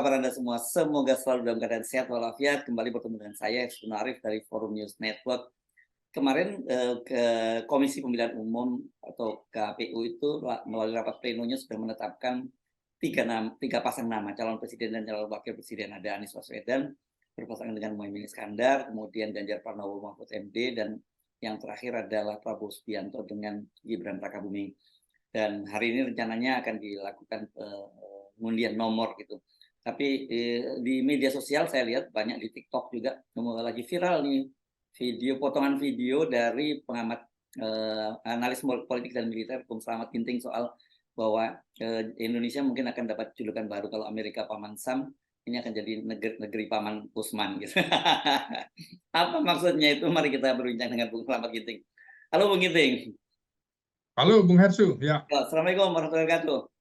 kabar Anda semua? Semoga selalu dalam keadaan sehat walafiat. Kembali bertemu dengan saya, Eksbun Arif dari Forum News Network. Kemarin ke Komisi Pemilihan Umum atau KPU itu melalui rapat plenonya sudah menetapkan tiga pasang nama calon presiden dan calon wakil presiden. Ada Anies Baswedan berpasangan dengan Muhaimin Iskandar, kemudian Ganjar Pranowo Mahfud MD, dan yang terakhir adalah Prabowo Subianto dengan Gibran Rakabuming. Dan hari ini rencananya akan dilakukan pengundian nomor gitu. Tapi di media sosial saya lihat banyak di TikTok juga lagi viral nih potongan video dari pengamat analis politik dan militer Bung Slamet Ginting soal bahwa Indonesia mungkin akan dapat julukan baru kalau Amerika Paman Sam, ini akan jadi negeri Paman Usman gitu. Apa maksudnya itu? Mari kita berbincang dengan Bung Slamet Ginting. Halo Bung Ginting. Halo Bung Hersu, ya. Assalamualaikum warahmatullahi wabarakatuh.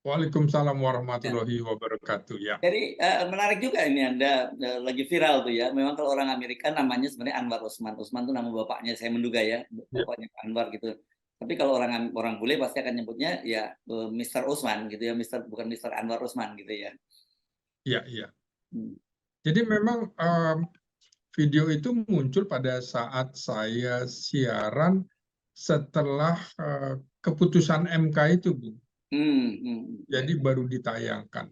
Waalaikumsalam warahmatullahi wabarakatuh, ya. Jadi menarik juga ini Anda lagi viral tuh ya. Memang kalau orang Amerika namanya sebenarnya Anwar Usman. Usman tuh nama bapaknya, saya menduga ya, bapaknya Anwar gitu. Tapi kalau orang bule pasti akan nyebutnya ya Mr. Usman gitu ya, bukan Mr. Anwar Usman gitu ya. Iya, iya. Jadi memang video itu muncul pada saat saya siaran setelah keputusan MK itu, Bu. Jadi baru ditayangkan.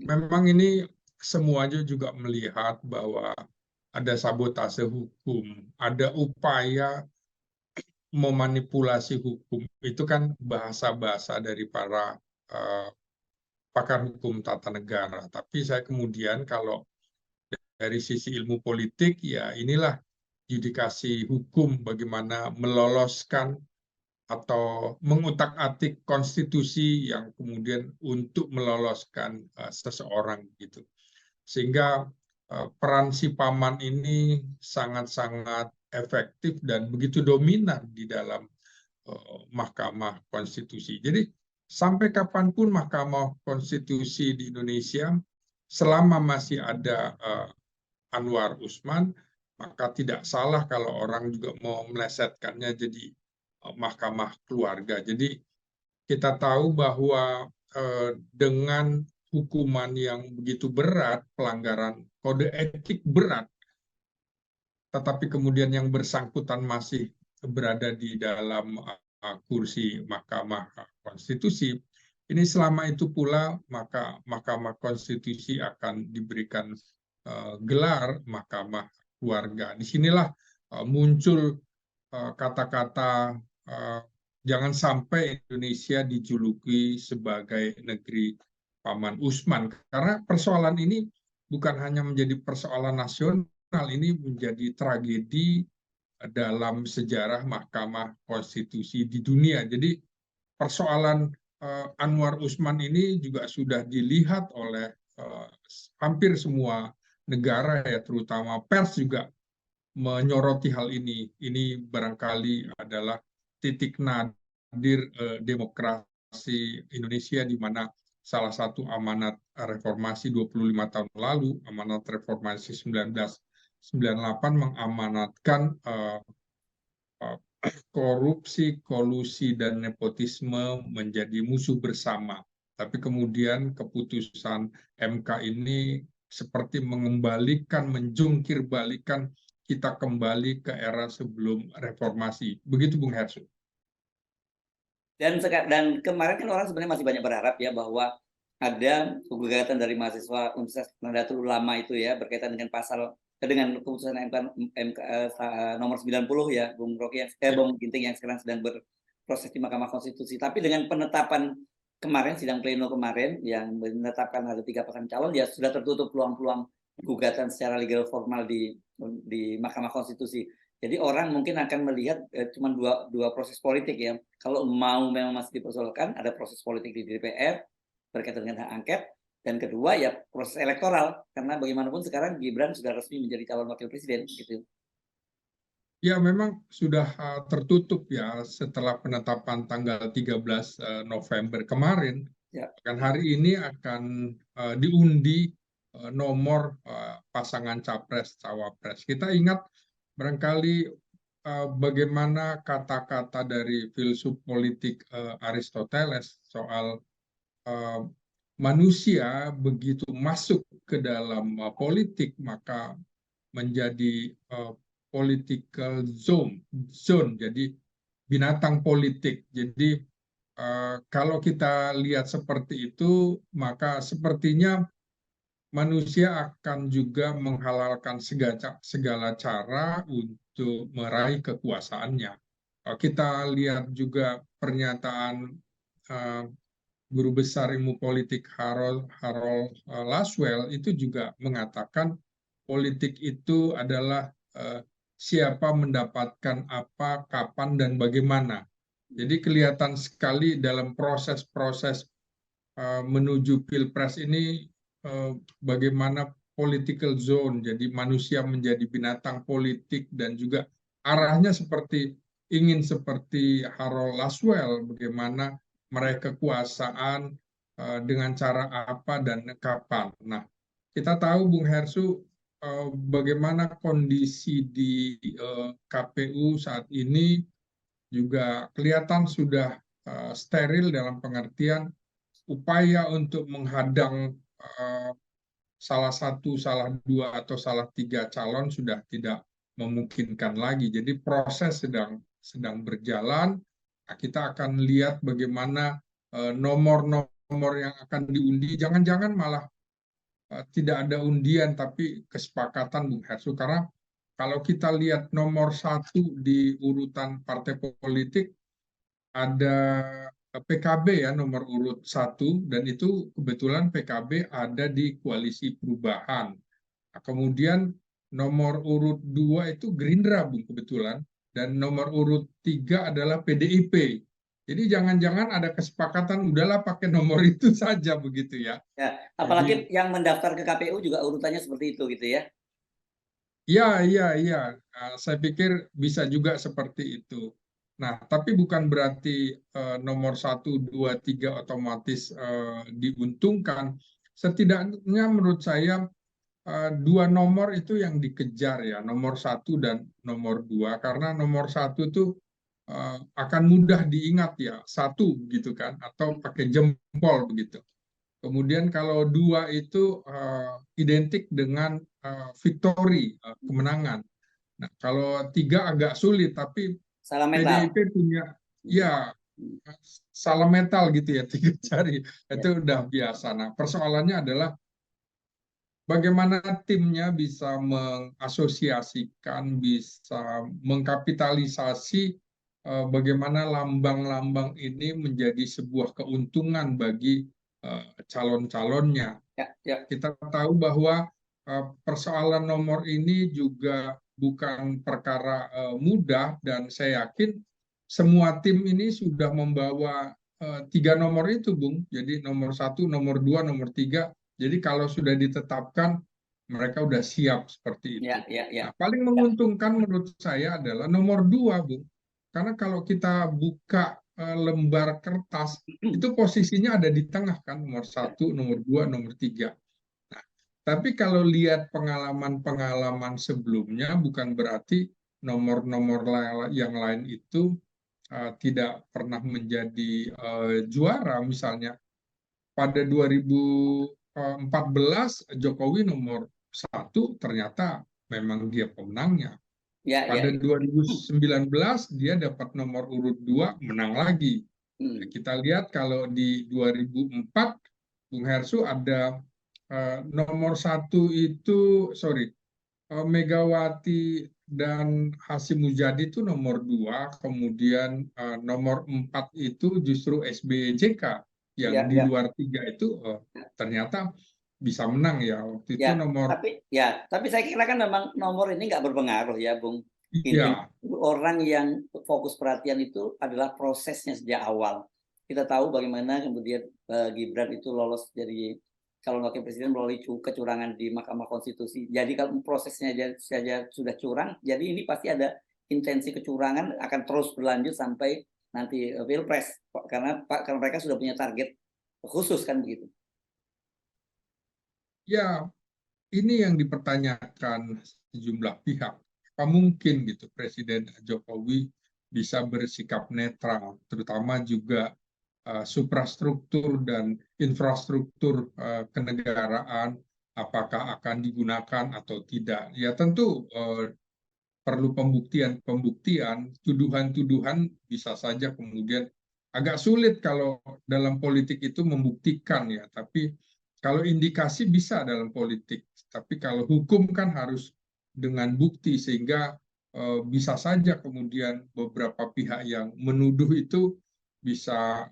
Memang ini semuanya juga melihat bahwa ada sabotase hukum, ada upaya memanipulasi hukum. Itu kan bahasa-bahasa dari para pakar hukum tata negara. Tapi saya kemudian kalau dari sisi ilmu politik, ya inilah yudikasi hukum, bagaimana meloloskan atau mengutak-atik konstitusi yang kemudian untuk meloloskan seseorang gitu. Sehingga peran si paman ini sangat-sangat efektif dan begitu dominan di dalam Mahkamah Konstitusi. Jadi sampai kapanpun Mahkamah Konstitusi di Indonesia, selama masih ada Anwar Usman, maka tidak salah kalau orang juga mau melesetkannya jadi mahkamah keluarga. Jadi kita tahu bahwa dengan hukuman yang begitu berat, pelanggaran kode etik berat, tetapi kemudian yang bersangkutan masih berada di dalam kursi Mahkamah Konstitusi, ini selama itu pula maka Mahkamah Konstitusi akan diberikan gelar Mahkamah Keluarga. Disinilah muncul kata-kata jangan sampai Indonesia dijuluki sebagai negeri Paman Usman, karena persoalan ini bukan hanya menjadi persoalan nasional, ini menjadi tragedi dalam sejarah Mahkamah Konstitusi di dunia. Jadi persoalan Anwar Usman ini juga sudah dilihat oleh hampir semua negara, ya, terutama pers juga menyoroti hal ini. Ini barangkali adalah titik nadir demokrasi Indonesia, di mana salah satu amanat reformasi 25 tahun lalu, amanat reformasi 1998 mengamanatkan korupsi, kolusi, dan nepotisme menjadi musuh bersama. Tapi kemudian keputusan MK ini seperti mengembalikan, menjungkir balikan kita kembali ke era sebelum reformasi. Begitu Bung Hersu. Dan kemarin kan orang sebenarnya masih banyak berharap ya bahwa ada gugatan dari mahasiswa Universitas Nahdlatul Ulama itu ya berkaitan dengan dengan keputusan MK nomor 90 ya, Bung Rocky, Bung Ginting, yang sekarang sedang berproses di Mahkamah Konstitusi. Tapi dengan penetapan kemarin, sidang pleno kemarin yang menetapkan ada 3 pasang calon, ya sudah tertutup peluang-peluang gugatan secara legal formal di Mahkamah Konstitusi. Jadi orang mungkin akan melihat cuma dua proses politik ya. Kalau mau memang masih dipersoalkan, ada proses politik di DPR berkaitan dengan hak angket, dan kedua ya proses elektoral, karena bagaimanapun sekarang Gibran sudah resmi menjadi calon wakil presiden gitu. Ya, memang sudah tertutup ya setelah penetapan tanggal 13 November kemarin. Ya. Dan hari ini akan diundi nomor pasangan capres-cawapres. Kita ingat barangkali bagaimana kata-kata dari filsuf politik Aristoteles soal manusia begitu masuk ke dalam politik maka menjadi political zone, jadi binatang politik. Jadi kalau kita lihat seperti itu, maka sepertinya manusia akan juga menghalalkan segala cara untuk meraih kekuasaannya. Kita lihat juga pernyataan eh, guru besar ilmu politik Harold Laswell itu juga mengatakan politik itu adalah siapa mendapatkan apa, kapan, dan bagaimana. Jadi kelihatan sekali dalam proses-proses menuju Pilpres ini bagaimana political zone, jadi manusia menjadi binatang politik dan juga arahnya ingin seperti Harold Laswell, bagaimana meraih kekuasaan dengan cara apa dan kapan. Nah, kita tahu Bung Hersu bagaimana kondisi di KPU saat ini juga kelihatan sudah steril dalam pengertian upaya untuk menghadang salah satu, salah dua, atau salah tiga calon sudah tidak memungkinkan lagi. Jadi proses sedang berjalan. Nah, kita akan lihat bagaimana nomor-nomor yang akan diundi. Jangan-jangan malah tidak ada undian, tapi kesepakatan, Bung Hersu. Karena kalau kita lihat nomor satu di urutan partai politik, ada PKB ya nomor urut 1, dan itu kebetulan PKB ada di koalisi perubahan. Nah, kemudian nomor urut 2 itu Gerindra, Bung, kebetulan, dan nomor urut 3 adalah PDIP. Jadi jangan-jangan ada kesepakatan udahlah pakai nomor itu saja begitu ya. Ya, Jadi apalagi yang mendaftar ke KPU juga urutannya seperti itu gitu ya. iya. Saya pikir bisa juga seperti itu. Nah, tapi bukan berarti nomor 1, 2, 3 otomatis diuntungkan. Setidaknya menurut saya dua nomor itu yang dikejar ya, nomor 1 dan nomor 2. Karena nomor 1 itu akan mudah diingat ya, 1 gitu kan, atau pakai jempol begitu. Kemudian kalau 2 itu identik dengan victory, kemenangan. Nah, kalau 3 agak sulit, tapi Salah metal. PDIP punya ya salah metal gitu ya, 3 jari. Ya, Itu udah biasa. Nah, persoalannya adalah bagaimana timnya bisa mengasosiasikan, bisa mengkapitalisasi bagaimana lambang-lambang ini menjadi sebuah keuntungan bagi calon-calonnya. ya. Kita tahu bahwa persoalan nomor ini juga bukan perkara mudah, dan saya yakin semua tim ini sudah membawa 3 nomor itu, Bung. Jadi nomor 1, nomor 2, nomor 3. Jadi kalau sudah ditetapkan, mereka sudah siap seperti itu. Ya. Nah, paling menguntungkan menurut saya adalah nomor 2, Bung. Karena kalau kita buka lembar kertas, itu posisinya ada di tengah kan, nomor 1, nomor 2, nomor 3. Tapi kalau lihat pengalaman-pengalaman sebelumnya, bukan berarti nomor-nomor yang lain itu tidak pernah menjadi juara. Misalnya pada 2014 Jokowi nomor 1 ternyata memang dia pemenangnya. Ya. Pada 2019 dia dapat nomor urut 2 menang lagi. Nah, kita lihat kalau di 2004 Bung Hersu ada nomor 1 itu Megawati dan Hasyim Muzadi itu nomor 2, kemudian nomor 4 itu justru SBY-JK, yang di Ya. luar 3 itu ternyata bisa menang ya. Waktu itu Ya, nomor tapi saya kira kan memang nomor ini nggak berpengaruh ya, Bung. Intinya iya, orang yang fokus perhatian itu adalah prosesnya sejak awal. Kita tahu bagaimana kemudian Gibran itu lolos jadi calon wakil presiden melalui kecurangan di Mahkamah Konstitusi. Jadi kalau prosesnya saja sudah curang, jadi ini pasti ada intensi kecurangan akan terus berlanjut sampai nanti Pilpres, karena mereka sudah punya target khusus kan begitu. ya ini yang dipertanyakan sejumlah pihak. Apa mungkin gitu Presiden Jokowi bisa bersikap netral, terutama juga suprastruktur dan infrastruktur kenegaraan, apakah akan digunakan atau tidak. Ya tentu perlu pembuktian, tuduhan-tuduhan bisa saja kemudian agak sulit kalau dalam politik itu membuktikan ya, tapi kalau indikasi bisa dalam politik, tapi kalau hukum kan harus dengan bukti sehingga bisa saja kemudian beberapa pihak yang menuduh itu bisa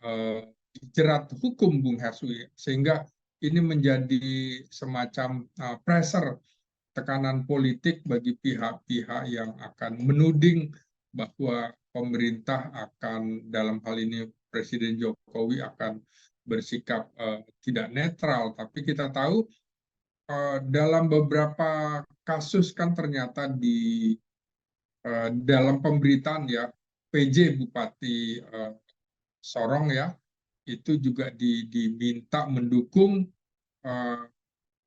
dijerat hukum, Bung Hersui, sehingga ini menjadi semacam pressure, tekanan politik bagi pihak-pihak yang akan menuding bahwa pemerintah akan, dalam hal ini Presiden Jokowi, akan bersikap tidak netral. Tapi kita tahu dalam beberapa kasus kan ternyata di dalam pemberitaan ya, PJ Bupati Sorong ya, itu juga diminta mendukung,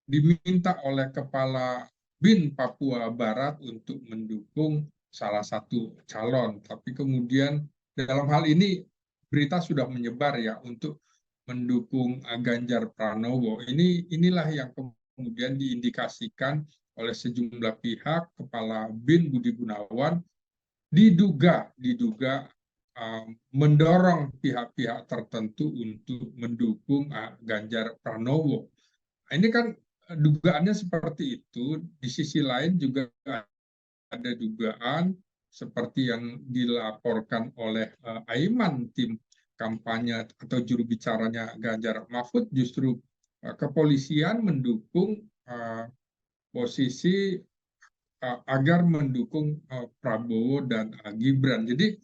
diminta oleh Kepala BIN Papua Barat untuk mendukung salah satu calon. Tapi kemudian dalam hal ini berita sudah menyebar ya untuk mendukung Ganjar Pranowo. Inilah yang kemudian diindikasikan oleh sejumlah pihak. Kepala BIN Budi Gunawan diduga mendorong pihak-pihak tertentu untuk mendukung Ganjar Pranowo. Ini kan dugaannya seperti itu. Di sisi lain juga ada dugaan seperti yang dilaporkan oleh Aiman, tim kampanye atau juru bicaranya Ganjar Mahfud, justru kepolisian mendukung posisi agar mendukung Prabowo dan Gibran. Jadi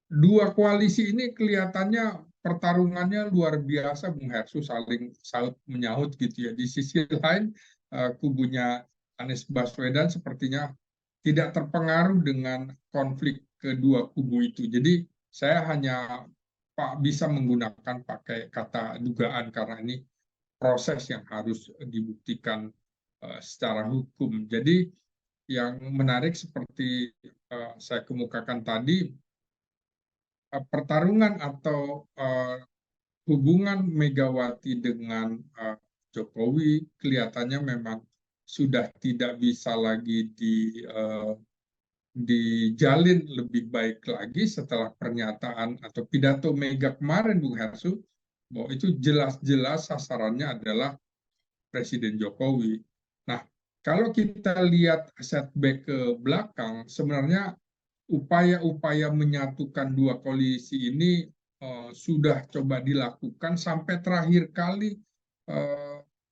dua koalisi ini kelihatannya pertarungannya luar biasa, Bung Hersu, saling saut menyahut gitu ya. Di sisi lain kubunya Anies Baswedan sepertinya tidak terpengaruh dengan konflik kedua kubu itu. Jadi saya hanya bisa menggunakan pakai kata dugaan karena ini proses yang harus dibuktikan secara hukum. Jadi yang menarik seperti saya kemukakan tadi, pertarungan atau hubungan Megawati dengan Jokowi kelihatannya memang sudah tidak bisa lagi dijalin lebih baik lagi setelah pernyataan atau pidato Mega kemarin, Bung Hersu, bahwa itu jelas-jelas sasarannya adalah Presiden Jokowi. Nah, kalau kita lihat setback ke belakang, sebenarnya upaya-upaya menyatukan dua koalisi ini sudah coba dilakukan sampai terakhir kali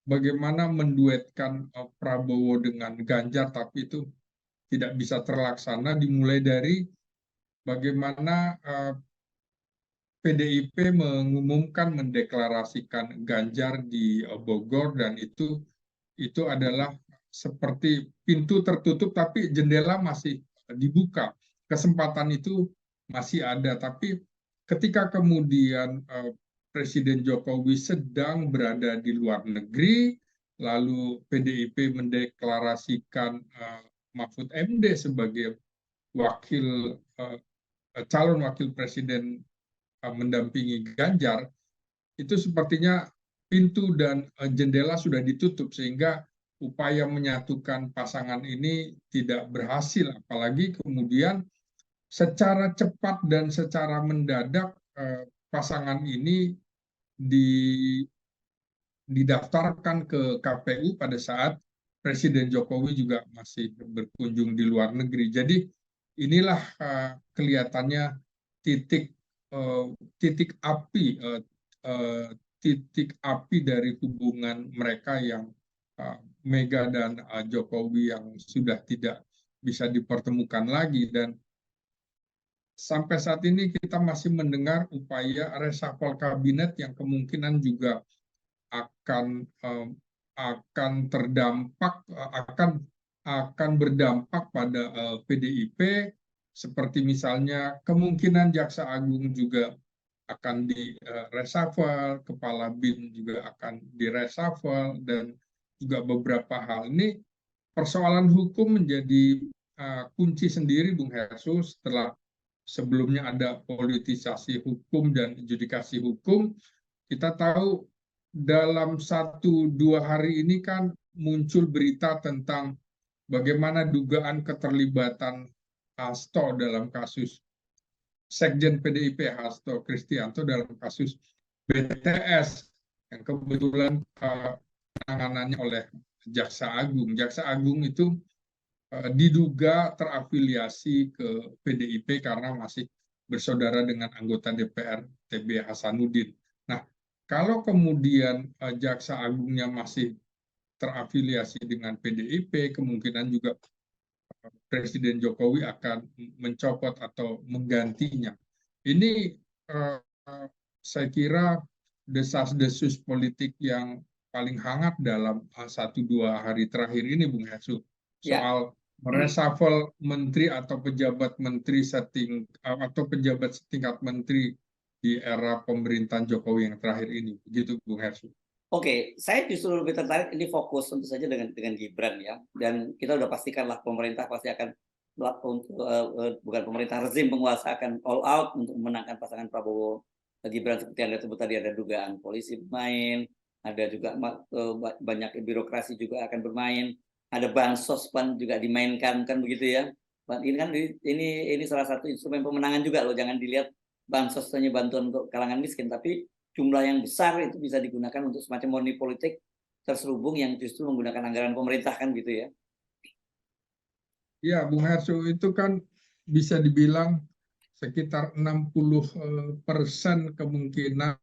bagaimana menduetkan Prabowo dengan Ganjar, tapi itu tidak bisa terlaksana, dimulai dari bagaimana PDIP mengumumkan, mendeklarasikan Ganjar di Bogor, dan itu adalah seperti pintu tertutup tapi jendela masih dibuka. Kesempatan itu masih ada, tapi ketika kemudian Presiden Jokowi sedang berada di luar negeri, lalu PDIP mendeklarasikan Mahfud MD sebagai calon wakil presiden mendampingi Ganjar, itu sepertinya pintu dan jendela sudah ditutup sehingga upaya menyatukan pasangan ini tidak berhasil, apalagi kemudian secara cepat dan secara mendadak pasangan ini didaftarkan ke KPU pada saat Presiden Jokowi juga masih berkunjung di luar negeri. Jadi inilah kelihatannya titik api dari hubungan mereka yang Mega dan Jokowi yang sudah tidak bisa dipertemukan lagi. Dan sampai saat ini kita masih mendengar upaya reshuffle kabinet yang kemungkinan juga akan terdampak, akan berdampak pada PDIP, seperti misalnya kemungkinan Jaksa Agung juga akan di-reshuffle, Kepala BIN juga akan di-reshuffle, dan juga beberapa hal. Ini persoalan hukum menjadi kunci sendiri, Bung Hersu, setelah sebelumnya ada politisasi hukum dan adjudikasi hukum. Kita tahu dalam 1-2 hari ini kan muncul berita tentang bagaimana dugaan keterlibatan Hasto dalam kasus Sekjen PDIP Hasto Kristianto dalam kasus BTS yang kebetulan penanganannya oleh Jaksa Agung. Jaksa Agung itu diduga terafiliasi ke PDIP karena masih bersaudara dengan anggota DPR TB Hasanuddin. Nah, kalau kemudian Jaksa Agungnya masih terafiliasi dengan PDIP, kemungkinan juga Presiden Jokowi akan mencopot atau menggantinya. Ini saya kira desas-desus politik yang paling hangat dalam 1-2 hari terakhir ini, Bung Hesu, soal mereshuffle menteri atau pejabat menteri atau pejabat setingkat menteri di era pemerintahan Jokowi yang terakhir ini. Begitu, Bung Hesu. Oke, saya justru lebih tertarik ini fokus tentu saja dengan Gibran ya, dan kita udah pastikanlah pemerintah pasti akan bukan pemerintah, rezim penguasa akan all out untuk memenangkan pasangan Prabowo Gibran. Seperti Anda sebut tadi, ada dugaan polisi bermain, ada juga banyak birokrasi juga akan bermain, ada bansos juga dimainkan, kan begitu ya. Ini kan ini salah satu instrumen pemenangan juga loh, jangan dilihat bansos hanya bantuan untuk kalangan miskin, tapi jumlah yang besar itu bisa digunakan untuk semacam money politik terselubung yang justru menggunakan anggaran pemerintah, kan gitu ya. Ya, Bung Hersu, itu kan bisa dibilang sekitar 60% kemungkinan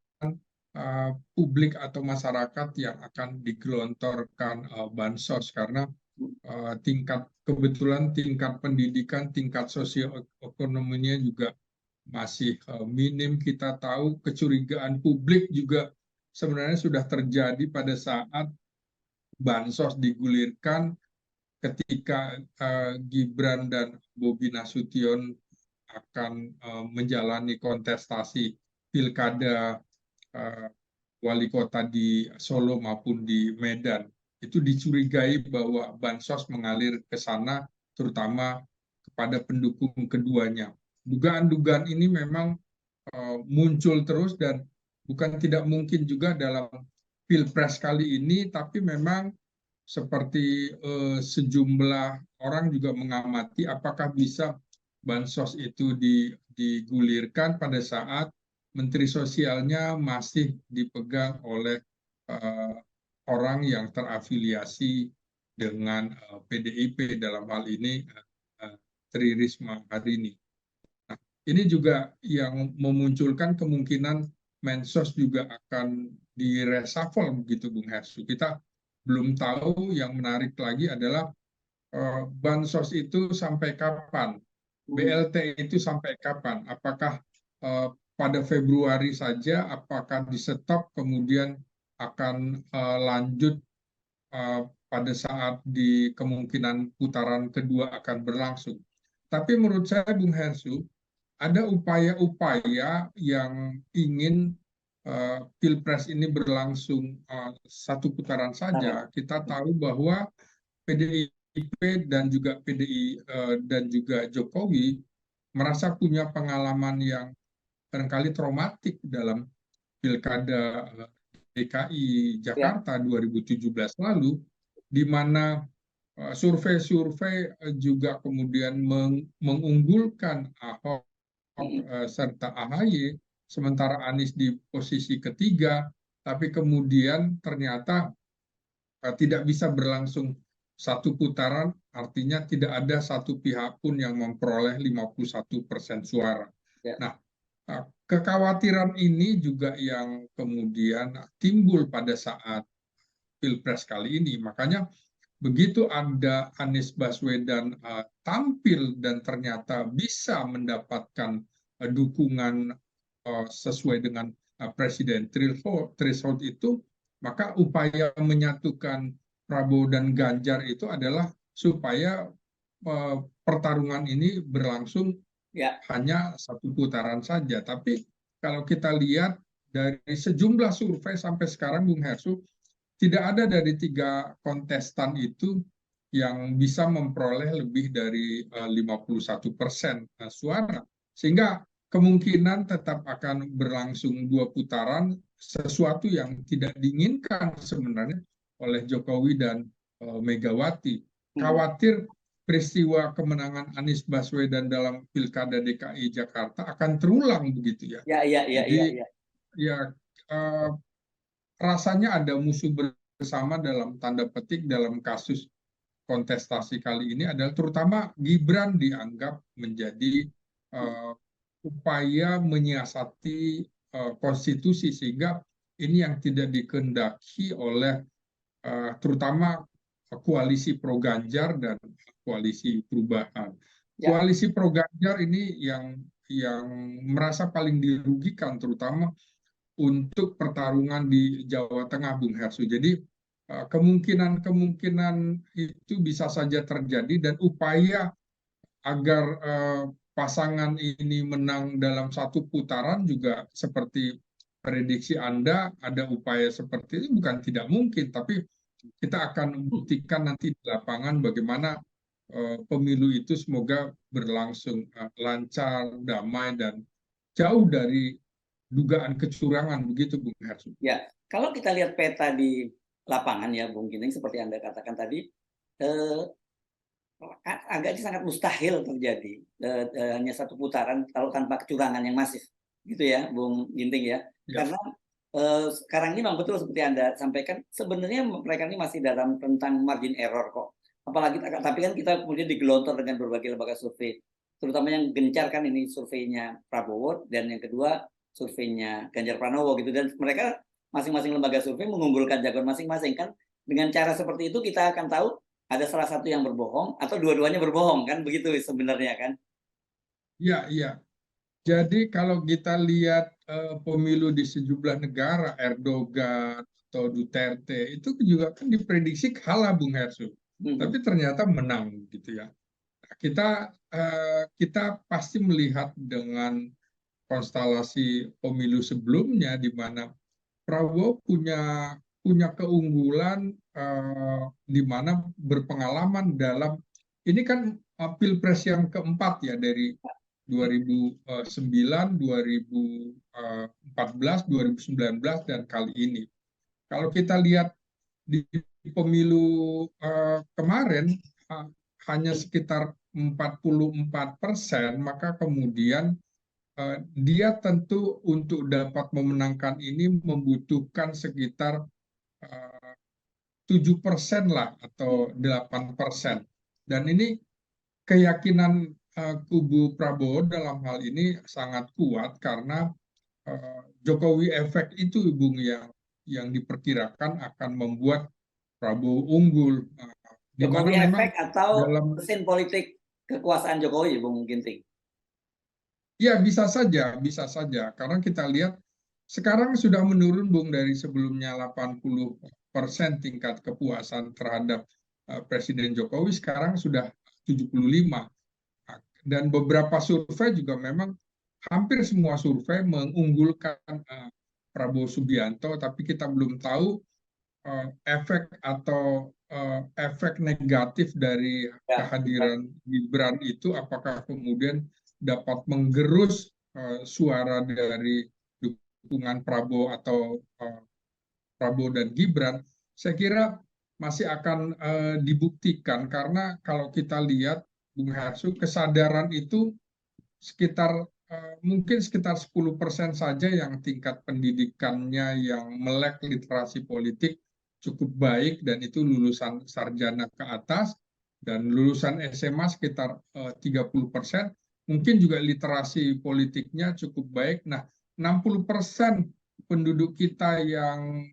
publik atau masyarakat yang akan digelontorkan bansos, karena kebetulan tingkat pendidikan, tingkat sosioekonominya juga masih minim. Kita tahu kecurigaan publik juga sebenarnya sudah terjadi pada saat bansos digulirkan ketika Gibran dan Bobi Nasution akan menjalani kontestasi pilkada wali kota di Solo maupun di Medan. Itu dicurigai bahwa bansos mengalir ke sana, terutama kepada pendukung keduanya. Dugaan-dugaan ini memang muncul terus, dan bukan tidak mungkin juga dalam Pilpres kali ini, tapi memang seperti sejumlah orang juga mengamati apakah bisa bansos itu digulirkan pada saat Menteri Sosialnya masih dipegang oleh orang yang terafiliasi dengan PDIP, dalam hal ini Tri Risma hari ini. Nah, ini juga yang memunculkan kemungkinan Mensos juga akan direshuffle begitu, Bung Hersu. Kita belum tahu. Yang menarik lagi adalah bansos itu sampai kapan, BLT itu sampai kapan, apakah pada Februari saja, apakah di stop kemudian akan lanjut pada saat di kemungkinan putaran kedua akan berlangsung. Tapi menurut saya, Bung Hersu, ada upaya-upaya yang ingin Pilpres ini berlangsung satu putaran saja. Kita tahu bahwa PDIP dan juga dan juga Jokowi merasa punya pengalaman yang barangkali traumatik dalam Pilkada DKI Jakarta 2017 lalu, di mana survei-survei juga kemudian mengunggulkan Ahok serta AHY, sementara Anies di posisi ketiga, tapi kemudian ternyata tidak bisa berlangsung satu putaran, artinya tidak ada satu pihak pun yang memperoleh 51% suara. Nah, kekhawatiran ini juga yang kemudian timbul pada saat Pilpres kali ini. Makanya begitu ada Anies Baswedan tampil dan ternyata bisa mendapatkan dukungan sesuai dengan presiden threshold itu, maka upaya menyatukan Prabowo dan Ganjar itu adalah supaya pertarungan ini berlangsung hanya satu putaran saja. Tapi kalau kita lihat dari sejumlah survei sampai sekarang, Bung Hersu, tidak ada dari 3 kontestan itu yang bisa memperoleh lebih dari 51% suara. Sehingga kemungkinan tetap akan berlangsung 2 putaran, sesuatu yang tidak diinginkan sebenarnya oleh Jokowi dan Megawati. Khawatir peristiwa kemenangan Anies Baswedan dalam Pilkada DKI Jakarta akan terulang begitu ya. Ya, ya, ya, ya, Jadi ya. ya eh, rasanya ada musuh bersama dalam tanda petik dalam kasus kontestasi kali ini adalah terutama Gibran dianggap menjadi uh, upaya menyiasati konstitusi sehingga ini yang tidak dikehendaki oleh terutama koalisi pro Ganjar dan koalisi perubahan. Ya. Koalisi pro Ganjar ini yang merasa paling dirugikan terutama untuk pertarungan di Jawa Tengah, Bung Hersu. Jadi kemungkinan-kemungkinan itu bisa saja terjadi dan upaya agar pasangan ini menang dalam satu putaran juga seperti prediksi Anda, ada upaya seperti itu bukan tidak mungkin, tapi kita akan buktikan nanti di lapangan bagaimana pemilu itu semoga berlangsung lancar, damai, dan jauh dari dugaan kecurangan, begitu Bung Hersu. Ya, kalau kita lihat peta di lapangan ya, Bung Ginting, seperti Anda katakan tadi, eh, agaknya sangat mustahil terjadi hanya satu putaran kalau tanpa kecurangan yang masif, gitu ya, Bung Ginting ya. Ya. Karena sekarang ini memang betul seperti Anda sampaikan, sebenarnya mereka ini masih dalam rentang margin error kok. Apalagi, tapi kan kita kemudian digelontor dengan berbagai lembaga survei, terutama yang gencar kan ini surveinya Prabowo dan yang kedua surveinya Ganjar Pranowo gitu, dan mereka masing-masing lembaga survei mengunggulkan jagoan masing-masing kan. Dengan cara seperti itu kita akan tahu ada salah satu yang berbohong atau dua-duanya berbohong kan, begitu sebenarnya kan. Ya, iya. Jadi kalau kita lihat pemilu di sejumlah negara, Erdogan atau Duterte, itu juga kan diprediksi kalah Bung Hersu. Tapi ternyata menang gitu ya. Kita pasti melihat dengan konstelasi pemilu sebelumnya di mana Prabowo punya keunggulan di mana berpengalaman dalam ini kan pilpres yang keempat ya dari 2009, 2014, 2019 dan kali ini. Kalau kita lihat di pemilu kemarin hanya sekitar 44%, maka kemudian dia tentu untuk dapat memenangkan ini membutuhkan sekitar 7% lah atau 8%. Dan ini keyakinan kubu Prabowo dalam hal ini sangat kuat karena Jokowi efek itu Bung yang diperkirakan akan membuat Prabowo unggul. Di mana Jokowi memang efek atau dalam mesin politik kekuasaan Jokowi, Bung Ginting? ya bisa saja karena kita lihat sekarang sudah menurun Bung dari sebelumnya 80% tingkat kepuasan terhadap Presiden Jokowi sekarang sudah 75. Dan beberapa survei juga memang hampir semua survei mengunggulkan Prabowo Subianto, tapi kita belum tahu efek atau efek negatif dari kehadiran Gibran itu apakah kemudian dapat menggerus suara dari dukungan Prabowo atau Prabowo dan Gibran. Saya kira masih akan dibuktikan karena kalau kita lihat Bung Hersu, kesadaran itu sekitar mungkin sekitar 10% saja yang tingkat pendidikannya yang melek literasi politik cukup baik dan itu lulusan sarjana ke atas dan lulusan SMA sekitar 30%, mungkin juga literasi politiknya cukup baik. Nah, 60% penduduk kita yang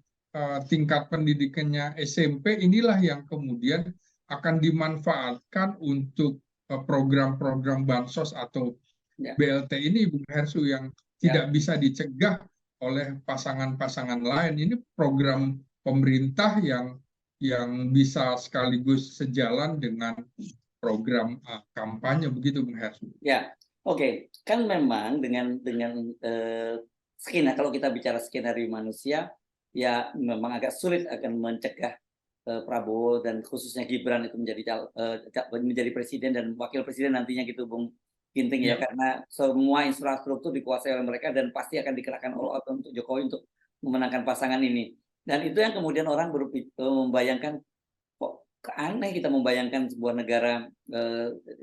tingkat pendidikannya SMP inilah yang kemudian akan dimanfaatkan untuk program-program bansos atau BLT ini, Bung Hersu, yang tidak bisa dicegah oleh pasangan-pasangan lain. Ini program pemerintah yang bisa sekaligus sejalan dengan program kampanye, begitu Bung Hersu. Ya, oke. Kan memang dengan kalau kita bicara skenario manusia, ya memang agak sulit akan mencegah Prabowo dan khususnya Gibran itu menjadi presiden dan wakil presiden nantinya gitu, Bung Ginting ya, Ya, karena semua infrastruktur dikuasai oleh mereka dan pasti akan dikerahkan all out untuk Jokowi untuk memenangkan pasangan ini. Dan itu yang kemudian orang membayangkan, kok aneh kita membayangkan sebuah negara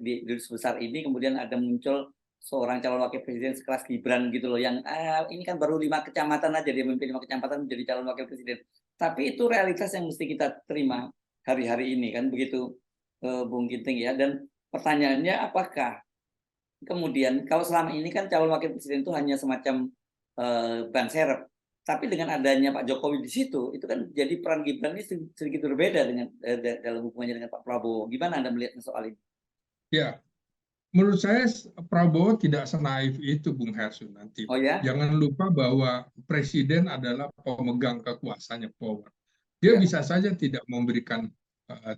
di sebesar ini kemudian ada muncul seorang calon wakil presiden sekelas Gibran gitu loh, yang ini kan baru 5 kecamatan aja, dia memimpin 5 kecamatan menjadi calon wakil presiden. Tapi itu realitas yang mesti kita terima hari-hari ini kan begitu, Bung Ginting ya. Dan pertanyaannya, apakah kemudian kalau selama ini kan calon wakil presiden itu hanya semacam ban serep, tapi dengan adanya Pak Jokowi di situ, itu kan jadi peran Gibran ini sedikit berbeda dengan dalam hubungannya dengan Pak Prabowo. Gimana Anda melihat soal ini? ya. Menurut saya Prabowo tidak senaif itu, Bung Hersu nanti. Oh ya, Jangan lupa bahwa presiden adalah pemegang kekuasaannya, power. Dia ya, bisa saja tidak memberikan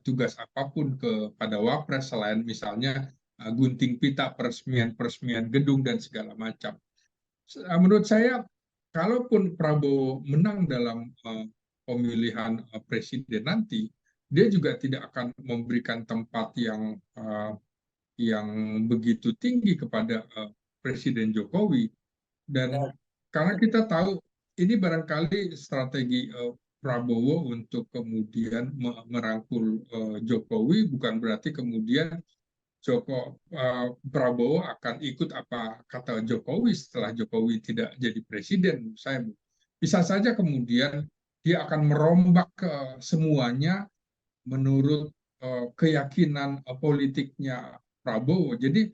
tugas apapun kepada Wapres selain misalnya gunting pita, peresmian gedung dan segala macam. Menurut saya, kalaupun Prabowo menang dalam pemilihan presiden nanti, dia juga tidak akan memberikan tempat yang begitu tinggi kepada Presiden Jokowi. Dan ya, karena kita tahu ini barangkali strategi Prabowo untuk kemudian merangkul Jokowi, bukan berarti kemudian Prabowo akan ikut apa kata Jokowi setelah Jokowi tidak jadi presiden. Saya bisa saja kemudian dia akan merombak semuanya menurut keyakinan politiknya Prabowo. Jadi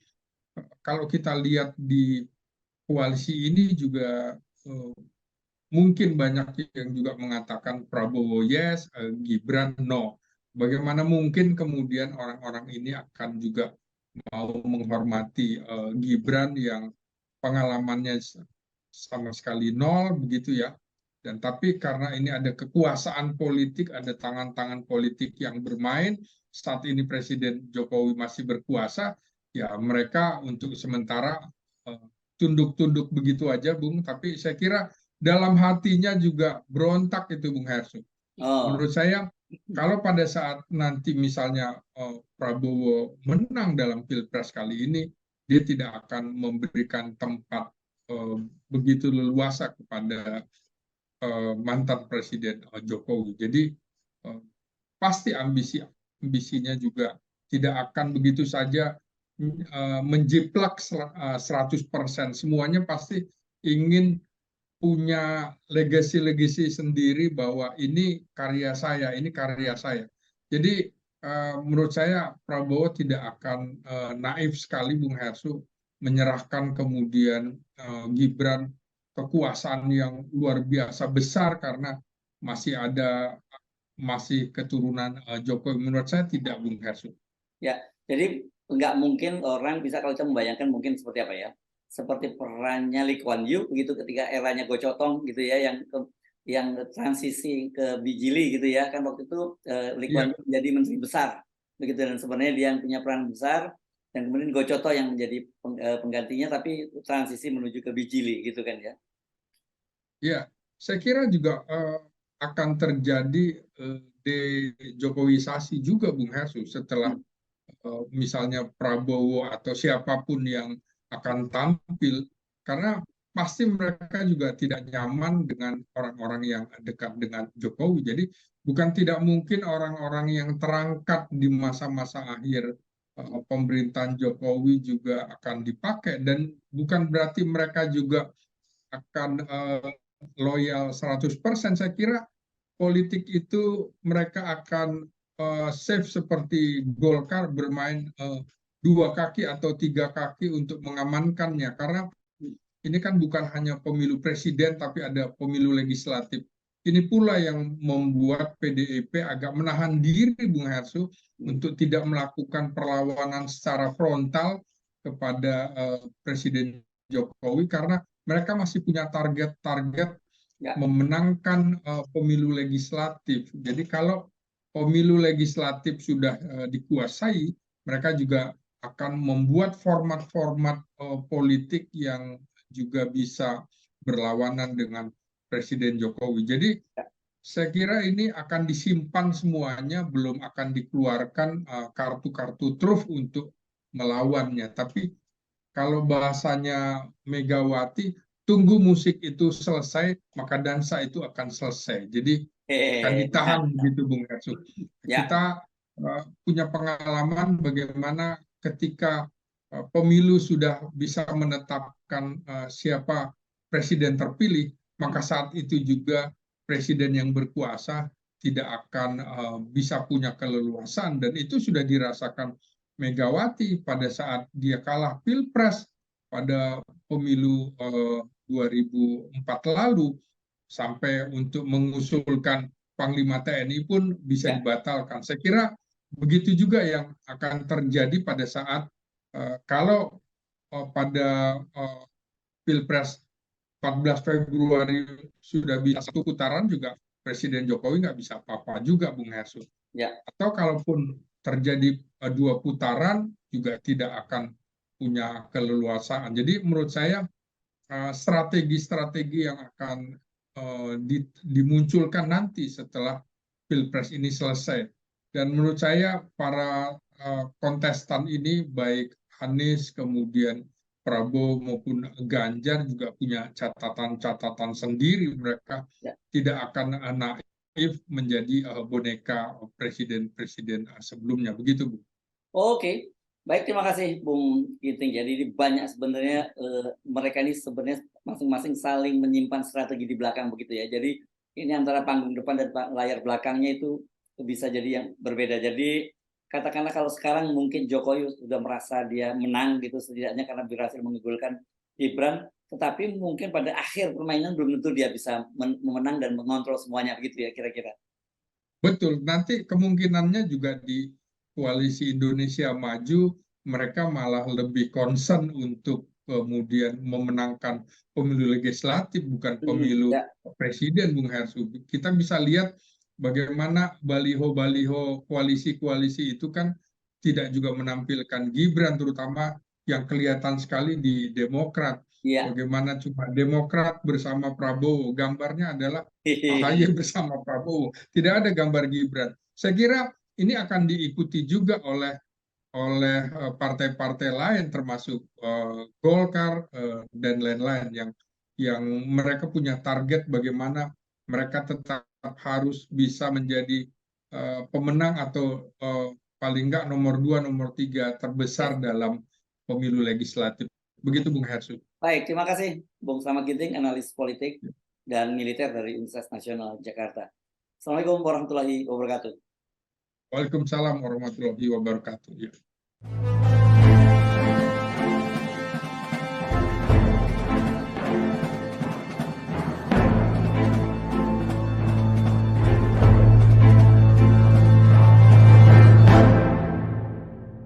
kalau kita lihat di koalisi ini juga mungkin banyak yang juga mengatakan Prabowo yes, Gibran no. Bagaimana mungkin kemudian orang-orang ini akan juga mau menghormati Gibran yang pengalamannya sama sekali nol begitu ya. Dan tapi karena ini ada kekuasaan politik, ada tangan-tangan politik yang bermain, saat ini Presiden Jokowi masih berkuasa, ya mereka untuk sementara eh, tunduk-tunduk begitu aja, Bung. Tapi saya kira dalam hatinya juga berontak itu, Bung Hersu. oh, Menurut saya, kalau pada saat nanti misalnya Prabowo menang dalam Pilpres kali ini, dia tidak akan memberikan tempat eh, begitu leluasa kepada mantan Presiden Jokowi. Jadi eh, pasti ambisinya juga tidak akan begitu saja menjiplak 100%. Semuanya pasti ingin punya legasi-legasi sendiri bahwa ini karya saya, ini karya saya. Jadi menurut saya Prabowo tidak akan naif sekali, Bung Hersu, menyerahkan kemudian Gibran kekuasaan yang luar biasa besar karena masih keturunan Jokowi. Menurut saya tidak, Bung Hersu. ya. Jadi nggak mungkin orang bisa, kalau kita membayangkan mungkin seperti apa ya? Seperti perannya Lee Kuan Yew begitu ketika eranya Gocotong gitu ya, yang transisi ke Bijili gitu ya, kan waktu itu Lee Kuan Iya, Yew menjadi menteri besar begitu, dan sebenarnya dia yang punya peran besar, dan kemudian Gocoto yang menjadi penggantinya, tapi transisi menuju ke Bijili gitu kan ya. iya. Saya kira juga akan terjadi dejokowisasi juga, Bung Hersu, setelah Hmm. misalnya Prabowo atau siapapun yang akan tampil, karena pasti mereka juga tidak nyaman dengan orang-orang yang dekat dengan Jokowi. Jadi bukan tidak mungkin orang-orang yang terangkat di masa-masa akhir pemerintahan Jokowi juga akan dipakai, dan bukan berarti mereka juga akan loyal 100%. Saya kira politik itu mereka akan safe seperti Golkar bermain dua kaki atau tiga kaki untuk mengamankannya, karena ini kan bukan hanya pemilu presiden tapi ada pemilu legislatif. Ini pula yang membuat PDIP agak menahan diri, Bung Hersu, untuk tidak melakukan perlawanan secara frontal kepada Presiden Jokowi karena mereka masih punya target-target Ya, memenangkan pemilu legislatif. Jadi kalau pemilu legislatif sudah dikuasai, mereka juga akan membuat format-format politik yang juga bisa berlawanan dengan Presiden Jokowi. Jadi saya kira ini akan disimpan semuanya, belum akan dikeluarkan kartu-kartu truf untuk melawannya. Tapi kalau bahasanya Megawati, tunggu musik itu selesai, maka dansa itu akan selesai. Jadi akan ditahan Mantap. gitu Bung Hersu. Ya, Kita punya pengalaman bagaimana ketika pemilu sudah bisa menetapkan siapa presiden terpilih, maka saat itu juga presiden yang berkuasa tidak akan bisa punya keleluasan, dan itu sudah dirasakan Megawati pada saat dia kalah Pilpres pada pemilu 2004 lalu, sampai untuk mengusulkan Panglima TNI pun bisa ya, dibatalkan. Saya kira begitu juga yang akan terjadi pada saat kalau pada Pilpres 14 Februari sudah bisa satu putaran, juga Presiden Jokowi nggak bisa apa-apa juga, Bung Hersu. ya. Atau kalaupun terjadi dua putaran, juga tidak akan punya keleluasaan. Jadi menurut saya strategi-strategi yang akan dimunculkan nanti setelah Pilpres ini selesai. Dan menurut saya para kontestan ini, baik Anies, kemudian Prabowo maupun Ganjar, juga punya catatan-catatan sendiri. Mereka Ya. tidak akan naif menjadi boneka presiden-presiden sebelumnya. Begitu, Bu. Oke, baik, terima kasih Bung Giting. Jadi ini banyak sebenarnya mereka ini sebenarnya masing-masing saling menyimpan strategi di belakang begitu ya. Jadi ini antara panggung depan dan layar belakangnya itu bisa jadi yang berbeda. Jadi katakanlah kalau sekarang mungkin Jokowi sudah merasa dia menang gitu setidaknya karena berhasil mengunggulkan Gibran, tetapi mungkin pada akhir permainan belum tentu dia bisa memenang dan mengontrol semuanya begitu ya kira-kira. Betul, nanti kemungkinannya juga di Koalisi Indonesia Maju, mereka malah lebih concern untuk kemudian memenangkan pemilu legislatif, bukan pemilu Ya. presiden, Bung Hersu. Kita bisa lihat bagaimana baliho-baliho koalisi-koalisi itu kan tidak juga menampilkan Gibran, terutama yang kelihatan sekali di Demokrat. Iya. Bagaimana cuma Demokrat bersama Prabowo, gambarnya adalah AHY bersama Prabowo, tidak ada gambar Gibran. Saya kira ini akan diikuti juga oleh partai-partai lain, termasuk Golkar dan lain-lain, yang mereka punya target bagaimana mereka tetap harus bisa menjadi pemenang atau paling enggak nomor 2, nomor 3 terbesar dalam pemilu legislatif. Begitu Bung Hersu. Baik, terima kasih Bung Slamet Ginting, analis politik dan militer dari Universitas Nasional Jakarta. Assalamualaikum warahmatullahi wabarakatuh. Waalaikumsalam warahmatullahi wabarakatuh. Ya.